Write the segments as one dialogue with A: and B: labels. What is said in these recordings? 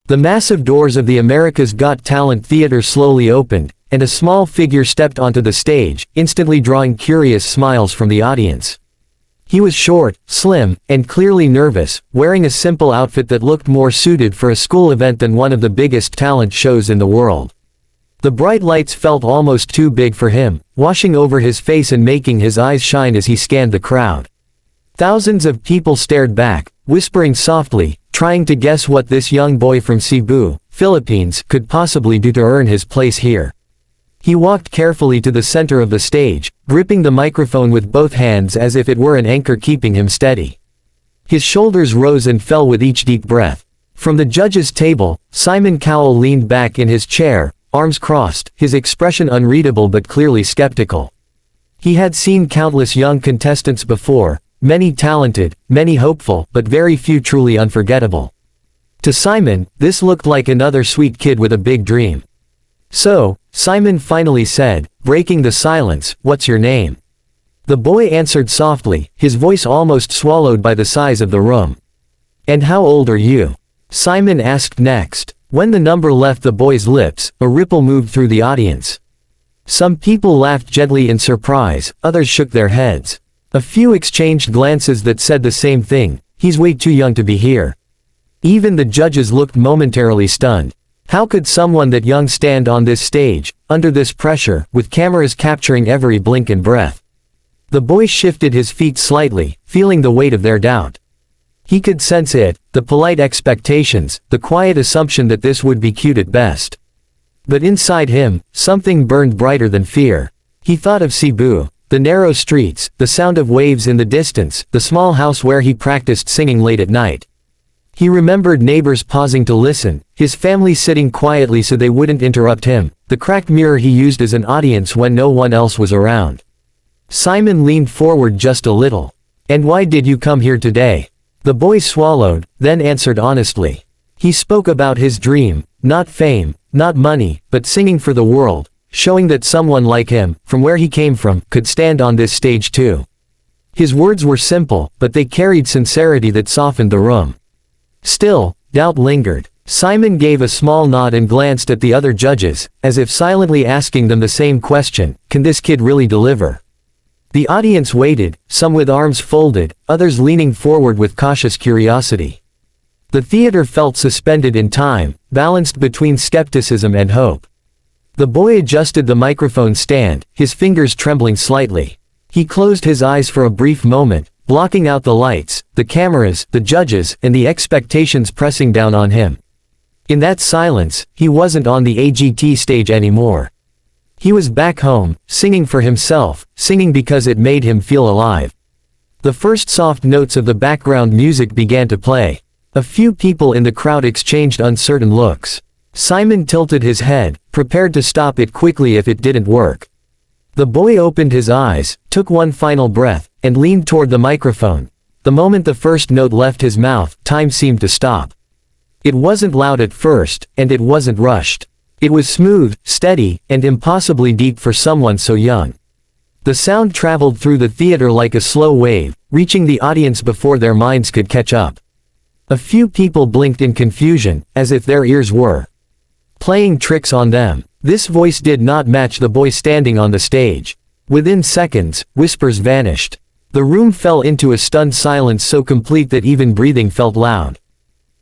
A: The massive doors of the America's Got Talent theater slowly opened, and a small figure stepped onto the stage, instantly drawing curious smiles from the audience. He was short, slim, and clearly nervous, wearing a simple outfit that looked more suited for a school event than one of the biggest talent shows in the world. The bright lights felt almost too big for him, washing over his face and making his eyes shine as he scanned the crowd. Thousands of people stared back, whispering softly, trying to guess what this young boy from Cebu, Philippines, could possibly do to earn his place here. He walked carefully to the center of the stage, gripping the microphone with both hands as if it were an anchor keeping him steady. His shoulders rose and fell with each deep breath. From the judges' table, Simon Cowell leaned back in his chair, arms crossed, his expression unreadable but clearly skeptical. He had seen countless young contestants before, many talented, many hopeful, but very few truly unforgettable. To Simon, this looked like another sweet kid with a big dream. "So," Simon finally said, breaking the silence, "what's your name?" The boy answered softly, his voice almost swallowed by the size of the room. "And how old are you?" Simon asked next. When the number left the boy's lips, a ripple moved through the audience. Some people laughed gently in surprise, others shook their heads. A few exchanged glances that said the same thing: "He's way too young to be here." Even the judges looked momentarily stunned. How could someone that young stand on this stage, under this pressure, with cameras capturing every blink and breath? The boy shifted his feet slightly, feeling the weight of their doubt. He could sense it, the polite expectations, the quiet assumption that this would be cute at best. But inside him, something burned brighter than fear. He thought of Cebu, the narrow streets, the sound of waves in the distance, the small house where he practiced singing late at night. He remembered neighbors pausing to listen, his family sitting quietly so they wouldn't interrupt him, the cracked mirror he used as an audience when no one else was around. Simon leaned forward just a little. "And why did you come here today?" The boy swallowed, then answered honestly. He spoke about his dream, not fame, not money, but singing for the world, showing that someone like him, from where he came from, could stand on this stage too. His words were simple, but they carried sincerity that softened the room. Still, doubt lingered. Simon gave a small nod and glanced at the other judges, as if silently asking them the same question: can this kid really deliver? The audience waited, some with arms folded, others leaning forward with cautious curiosity. The theater felt suspended in time, balanced between skepticism and hope. The boy adjusted the microphone stand, his fingers trembling slightly. He closed his eyes for a brief moment, blocking out the lights, the cameras, the judges, and the expectations pressing down on him. In that silence, he wasn't on the AGT stage anymore. He was back home, singing for himself, singing because it made him feel alive. The first soft notes of the background music began to play. A few people in the crowd exchanged uncertain looks. Simon tilted his head, prepared to stop it quickly if it didn't work. The boy opened his eyes, took one final breath, and leaned toward the microphone. The moment the first note left his mouth, time seemed to stop. It wasn't loud at first, and it wasn't rushed. It was smooth, steady, and impossibly deep for someone so young. The sound traveled through the theater like a slow wave, reaching the audience before their minds could catch up. A few people blinked in confusion, as if their ears were playing tricks on them. This voice did not match the boy standing on the stage. Within seconds, whispers vanished. The room fell into a stunned silence so complete that even breathing felt loud.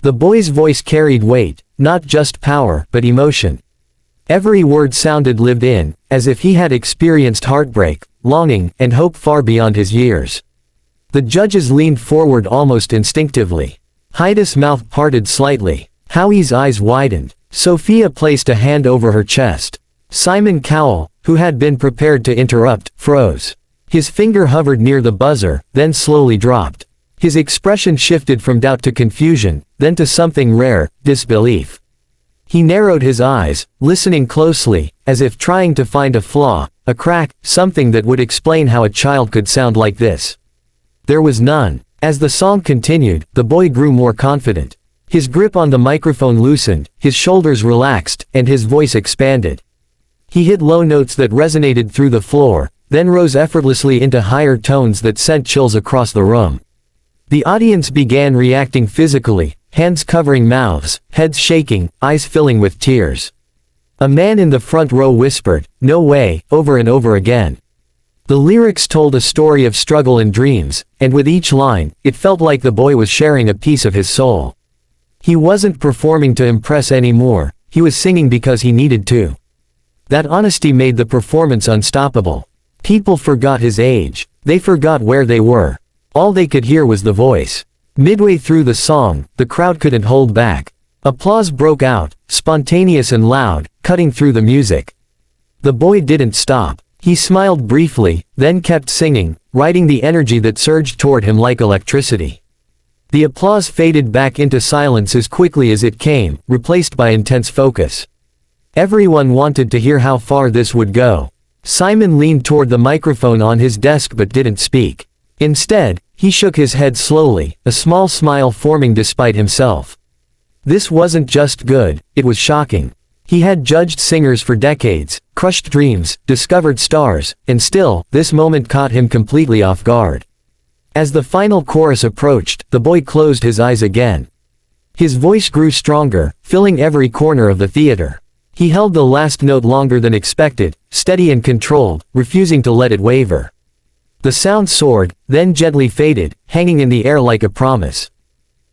A: The boy's voice carried weight, not just power, but emotion. Every word sounded lived in, as if he had experienced heartbreak, longing, and hope far beyond his years. The judges leaned forward almost instinctively. Heidi's mouth parted slightly. Howie's eyes widened. Sophia placed a hand over her chest. Simon Cowell, who had been prepared to interrupt, froze. His finger hovered near the buzzer, then slowly dropped. His expression shifted from doubt to confusion, then to something rare, disbelief. He narrowed his eyes, listening closely, as if trying to find a flaw, a crack, something that would explain how a child could sound like this. There was none. As the song continued, the boy grew more confident. His grip on the microphone loosened, his shoulders relaxed, and his voice expanded. He hit low notes that resonated through the floor, then rose effortlessly into higher tones that sent chills across the room. The audience began reacting physically, hands covering mouths, heads shaking, eyes filling with tears. A man in the front row whispered, "No way," over and over again. The lyrics told a story of struggle and dreams, and with each line, it felt like the boy was sharing a piece of his soul. He wasn't performing to impress anymore, he was singing because he needed to. That honesty made the performance unstoppable. People forgot his age. They forgot where they were. All they could hear was the voice. Midway through the song, the crowd couldn't hold back. Applause broke out, spontaneous and loud, cutting through the music. The boy didn't stop. He smiled briefly, then kept singing, riding the energy that surged toward him like electricity. The applause faded back into silence as quickly as it came, replaced by intense focus. Everyone wanted to hear how far this would go. Simon leaned toward the microphone on his desk but didn't speak. Instead, he shook his head slowly, a small smile forming despite himself. This wasn't just good, it was shocking. He had judged singers for decades, crushed dreams, discovered stars, and still, this moment caught him completely off guard. As the final chorus approached, the boy closed his eyes again. His voice grew stronger, filling every corner of the theater. He held the last note longer than expected, steady and controlled, refusing to let it waver. The sound soared, then gently faded, hanging in the air like a promise.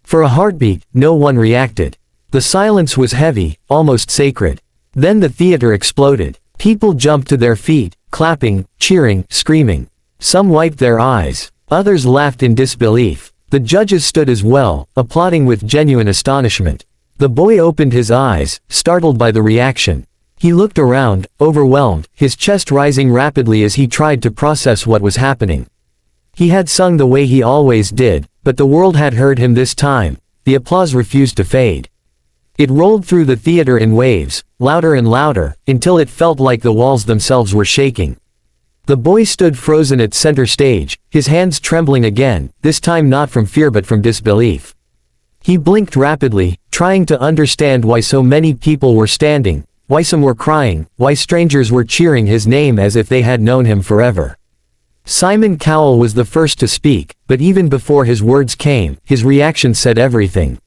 A: For a heartbeat, no one reacted. The silence was heavy, almost sacred. Then the theater exploded. People jumped to their feet, clapping, cheering, screaming. Some wiped their eyes. Others laughed in disbelief. The judges stood as well, applauding with genuine astonishment. The boy opened his eyes, startled by the reaction. He looked around, overwhelmed, his chest rising rapidly as he tried to process what was happening. He had sung the way he always did, but the world had heard him this time. The applause refused to fade. It rolled through the theater in waves, louder and louder, until it felt like the walls themselves were shaking. The boy stood frozen at center stage, his hands trembling again, this time not from fear but from disbelief. He blinked rapidly, trying to understand why so many people were standing, why some were crying, why strangers were cheering his name as if they had known him forever. Simon Cowell was the first to speak, but even before his words came, his reaction said everything.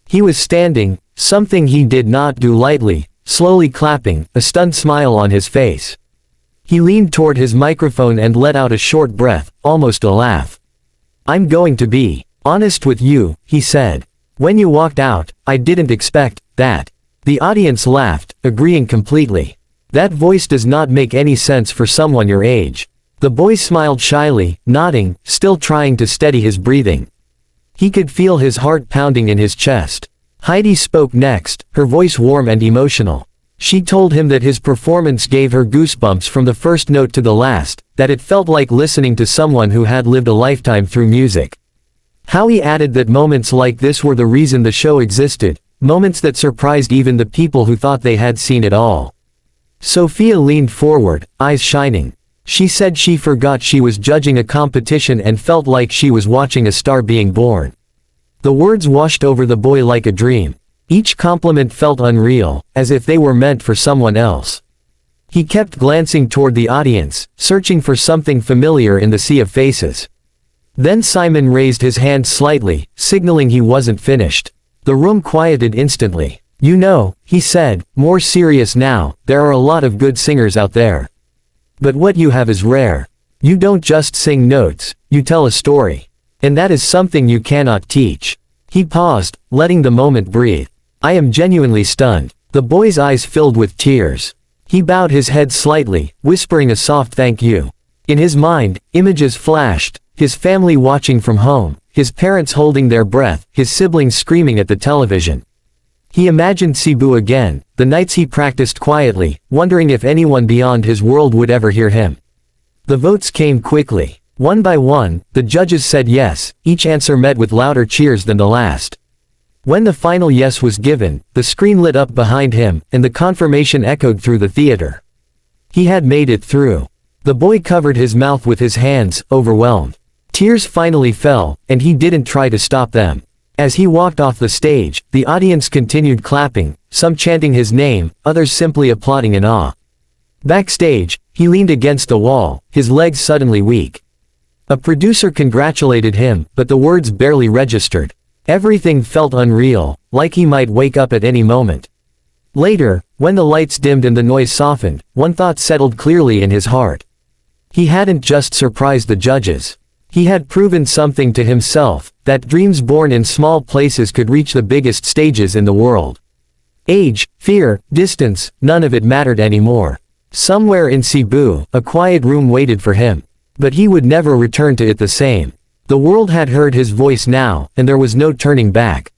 A: He was standing, something he did not do lightly, slowly clapping, a stunned smile on his face. He leaned toward his microphone and let out a short breath, almost a laugh. "I'm going to be honest with you," he said. "When you walked out, I didn't expect that." The audience laughed, agreeing completely. That voice does not make any sense for someone your age. The boy smiled shyly, nodding, still trying to steady his breathing. He could feel his heart pounding in his chest. Heidi spoke next, her voice warm and emotional. She told him that his performance gave her goosebumps from the first note to the last, that it felt like listening to someone who had lived a lifetime through music. Howie added that moments like this were the reason the show existed, moments that surprised even the people who thought they had seen it all. Sophia leaned forward, eyes shining. She said she forgot she was judging a competition and felt like she was watching a star being born. The words washed over the boy like a dream. Each compliment felt unreal, as if they were meant for someone else. He kept glancing toward the audience, searching for something familiar in the sea of faces. Then Simon raised his hand slightly, signaling he wasn't finished. The room quieted instantly. "You know," he said, more serious now, "there are a lot of good singers out there. But what you have is rare. You don't just sing notes, you tell a story. And that is something you cannot teach." He paused, letting the moment breathe. "I am genuinely stunned." The boy's eyes filled with tears. He bowed his head slightly, whispering a soft thank you. In his mind, images flashed, his family watching from home, his parents holding their breath, his siblings screaming at the television. He imagined Cebu again, the nights he practiced quietly, wondering if anyone beyond his world would ever hear him. The votes came quickly. One by one, the judges said yes, each answer met with louder cheers than the last. When the final yes was given, the screen lit up behind him, and the confirmation echoed through the theater. He had made it through. The boy covered his mouth with his hands, overwhelmed. Tears finally fell, and he didn't try to stop them. As he walked off the stage, the audience continued clapping, some chanting his name, others simply applauding in awe. Backstage, he leaned against the wall, his legs suddenly weak. A producer congratulated him, but the words barely registered. Everything felt unreal, like he might wake up at any moment. Later, when the lights dimmed and the noise softened, one thought settled clearly in his heart. He hadn't just surprised the judges. He had proven something to himself, that dreams born in small places could reach the biggest stages in the world. Age, fear, distance, none of it mattered anymore. Somewhere in Cebu, a quiet room waited for him. But he would never return to it the same. The world had heard his voice now, and there was no turning back.